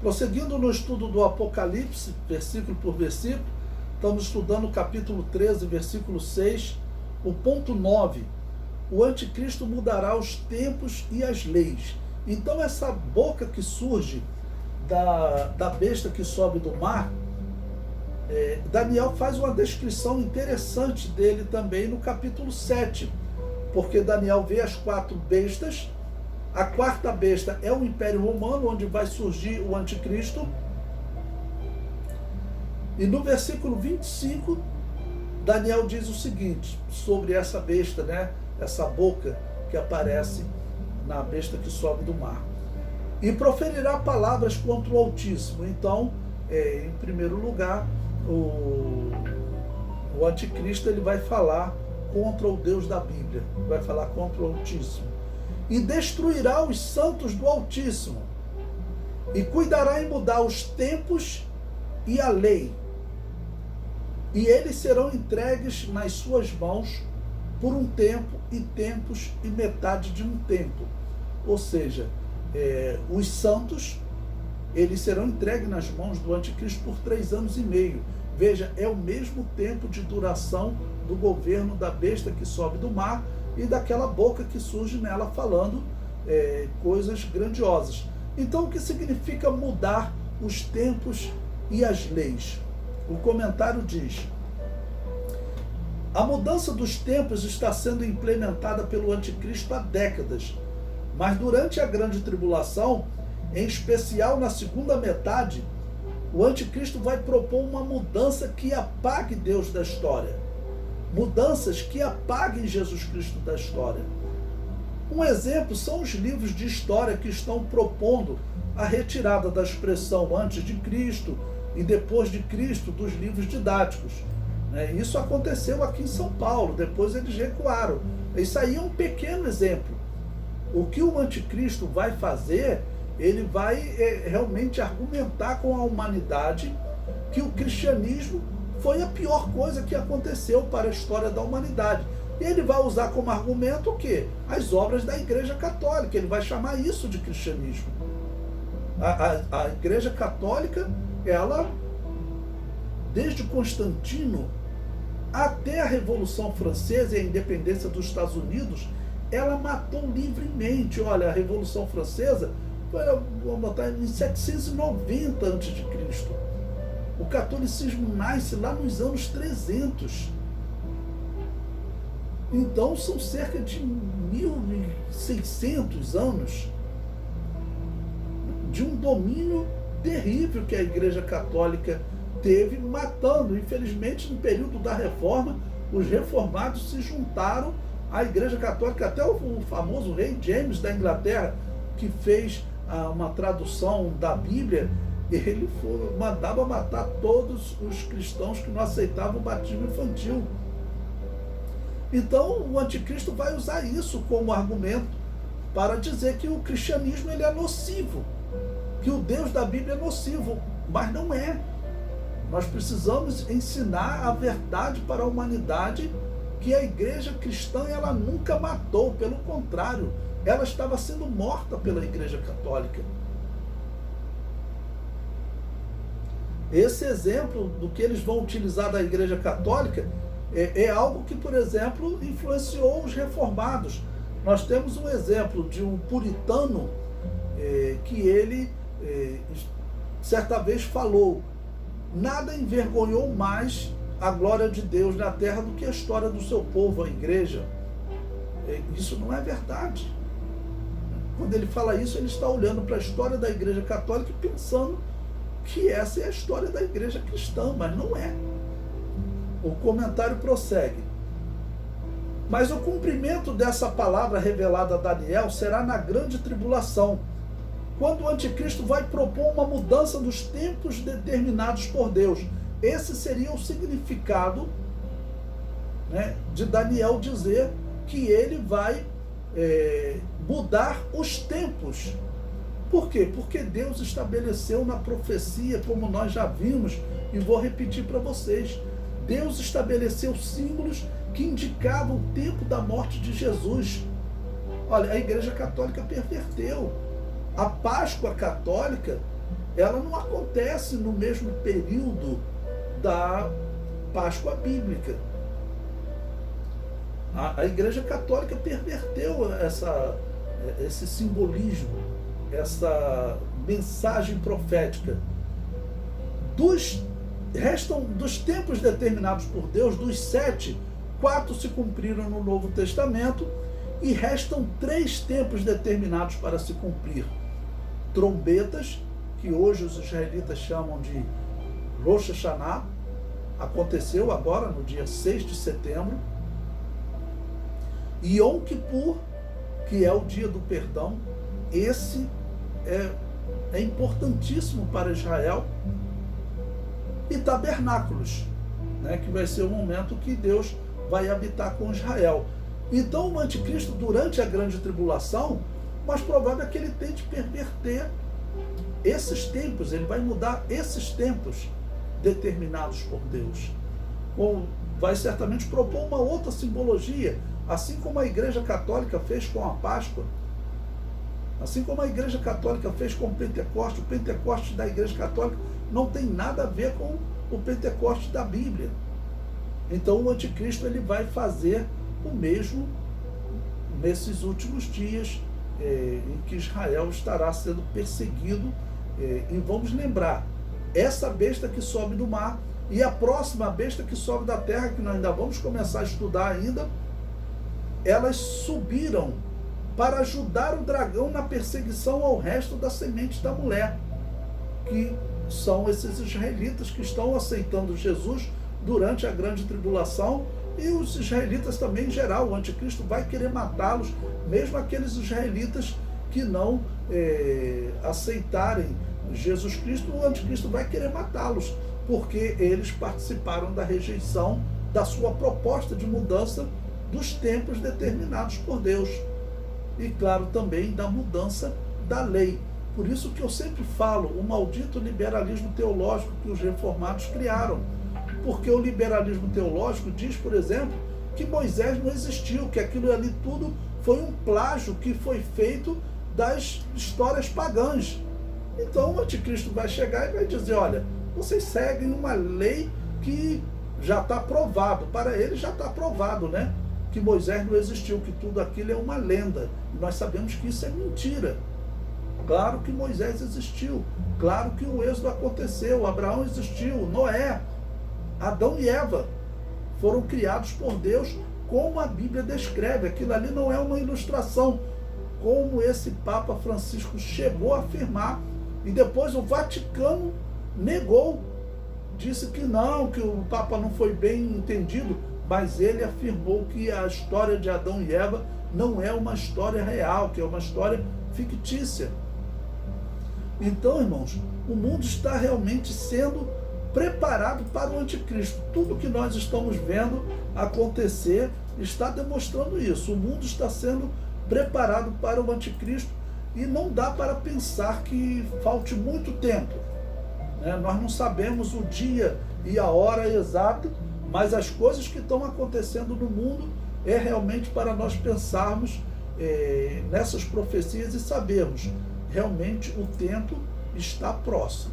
Prosseguindo no estudo do Apocalipse, versículo por versículo, estamos estudando o capítulo 13, versículo 6, o ponto 9. O anticristo mudará os tempos e as leis. Então essa boca que surge da besta que sobe do mar, Daniel faz uma descrição interessante dele também no capítulo 7, porque Daniel vê as 4 bestas. A 4ª besta é o Império Romano, onde vai surgir o anticristo. E no versículo 25, Daniel diz o seguinte, sobre essa besta, né? Essa boca que aparece na besta que sobe do mar. E proferirá palavras contra o Altíssimo. Então, em primeiro lugar, o anticristo ele vai falar contra o Deus da Bíblia, vai falar contra o Altíssimo. E destruirá os santos do Altíssimo, e cuidará em mudar os tempos e a lei, e eles serão entregues nas suas mãos por um tempo, e tempos, e metade de um tempo. Ou seja, os santos, eles serão entregues nas mãos do anticristo por 3 anos e meio. Veja, é o mesmo tempo de duração do governo da besta que sobe do mar e daquela boca que surge nela falando coisas grandiosas. Então, o que significa mudar os tempos e as leis? O comentário diz: a mudança dos tempos está sendo implementada pelo anticristo há décadas, mas durante a grande tribulação, em especial na segunda metade, o anticristo vai propor uma mudança que apague Deus da história. Mudanças que apaguem Jesus Cristo da história. Um exemplo são os livros de história que estão propondo a retirada da expressão antes de Cristo e depois de Cristo dos livros didáticos. Isso aconteceu aqui em São Paulo, depois eles recuaram. Isso aí é um pequeno exemplo. O que o anticristo vai fazer, ele vai realmente argumentar com a humanidade que o cristianismo foi a pior coisa que aconteceu para a história da humanidade. E ele vai usar como argumento o quê? As obras da Igreja Católica. Ele vai chamar isso de cristianismo. A Igreja Católica, ela, desde Constantino até a Revolução Francesa e a independência dos Estados Unidos, ela matou livremente. Olha, a Revolução Francesa foi, vamos botar, em 790 a.C. O catolicismo nasce lá nos anos 300. Então são cerca de 1.600 anos de um domínio terrível que a Igreja Católica teve, matando. Infelizmente, no período da Reforma, os reformados se juntaram à Igreja Católica, até o famoso rei James da Inglaterra, que fez uma tradução da Bíblia, ele mandava matar todos os cristãos que não aceitavam o batismo infantil. Então o anticristo vai usar isso como argumento para dizer que o cristianismo ele é nocivo, que o Deus da Bíblia é nocivo, mas não é. Nós precisamos ensinar a verdade para a humanidade, que a igreja cristã ela nunca matou, pelo contrário, ela estava sendo morta pela Igreja Católica. Esse exemplo do que eles vão utilizar da Igreja Católica é algo que, por exemplo, influenciou os reformados. Nós temos um exemplo de um puritano que ele, certa vez, falou: nada envergonhou mais a glória de Deus na terra do que a história do seu povo, a igreja. Isso não é verdade. Quando ele fala isso, ele está olhando para a história da Igreja Católica e pensando que essa é a história da igreja cristã, mas não é. O comentário prossegue: mas o cumprimento dessa palavra revelada a Daniel será na grande tribulação, quando o anticristo vai propor uma mudança dos tempos determinados por Deus. Esse seria o significado, né, de Daniel dizer que ele vai mudar os tempos. Por quê? Porque Deus estabeleceu na profecia, como nós já vimos, e vou repetir para vocês, Deus estabeleceu símbolos que indicavam o tempo da morte de Jesus. Olha, a Igreja Católica perverteu. A Páscoa católica ela não acontece no mesmo período da Páscoa bíblica. A Igreja Católica perverteu esse simbolismo, essa mensagem profética. Restam dos tempos determinados por Deus, dos 7, 4 se cumpriram no Novo Testamento e restam 3 tempos determinados para se cumprir. Trombetas, que hoje os israelitas chamam de Rosh Hashanah, aconteceu agora no dia 6 de setembro. E Yom Kippur, que é o dia do perdão, esse é importantíssimo para Israel. E tabernáculos, né, que vai ser o momento que Deus vai habitar com Israel. Então o anticristo, durante a grande tribulação, o mais provável é que ele tente perverter esses tempos, ele vai mudar esses tempos determinados por Deus. Vai certamente propor uma outra simbologia, assim como a Igreja Católica fez com a Páscoa, assim como a Igreja Católica fez com o Pentecoste da Igreja Católica não tem nada a ver com o Pentecoste da Bíblia. Então o anticristo ele vai fazer o mesmo nesses últimos dias em que Israel estará sendo perseguido. E vamos lembrar, essa besta que sobe do mar e a próxima besta que sobe da terra, que nós ainda vamos começar a estudar ainda, elas subiram para ajudar o dragão na perseguição ao resto da semente da mulher, que são esses israelitas que estão aceitando Jesus durante a grande tribulação, e os israelitas também em geral. O anticristo vai querer matá-los, mesmo aqueles israelitas que não aceitarem Jesus Cristo, o anticristo vai querer matá-los, porque eles participaram da rejeição da sua proposta de mudança dos tempos determinados por Deus. E claro, também da mudança da lei. Por isso que eu sempre falo, o maldito liberalismo teológico que os reformados criaram. Porque o liberalismo teológico diz, por exemplo, que Moisés não existiu, que aquilo ali tudo foi um plágio que foi feito das histórias pagãs. Então o anticristo vai chegar e vai dizer, olha, vocês seguem uma lei que já está provado, para ele já está provado, né? Que Moisés não existiu, que tudo aquilo é uma lenda. E nós sabemos que isso é mentira. Claro que Moisés existiu, claro que o êxodo aconteceu, Abraão existiu, Noé, Adão e Eva foram criados por Deus como a Bíblia descreve. Aquilo ali não é uma ilustração, como esse Papa Francisco chegou a afirmar, e depois o Vaticano negou, disse que não, que o Papa não foi bem entendido, mas ele afirmou que a história de Adão e Eva não é uma história real, que é uma história fictícia. Então, irmãos, o mundo está realmente sendo preparado para o anticristo. Tudo que nós estamos vendo acontecer está demonstrando isso. O mundo está sendo preparado para o anticristo e não dá para pensar que falte muito tempo, né? Nós não sabemos o dia e a hora exata, mas as coisas que estão acontecendo no mundo é realmente para nós pensarmos nessas profecias e sabermos realmente o tempo está próximo.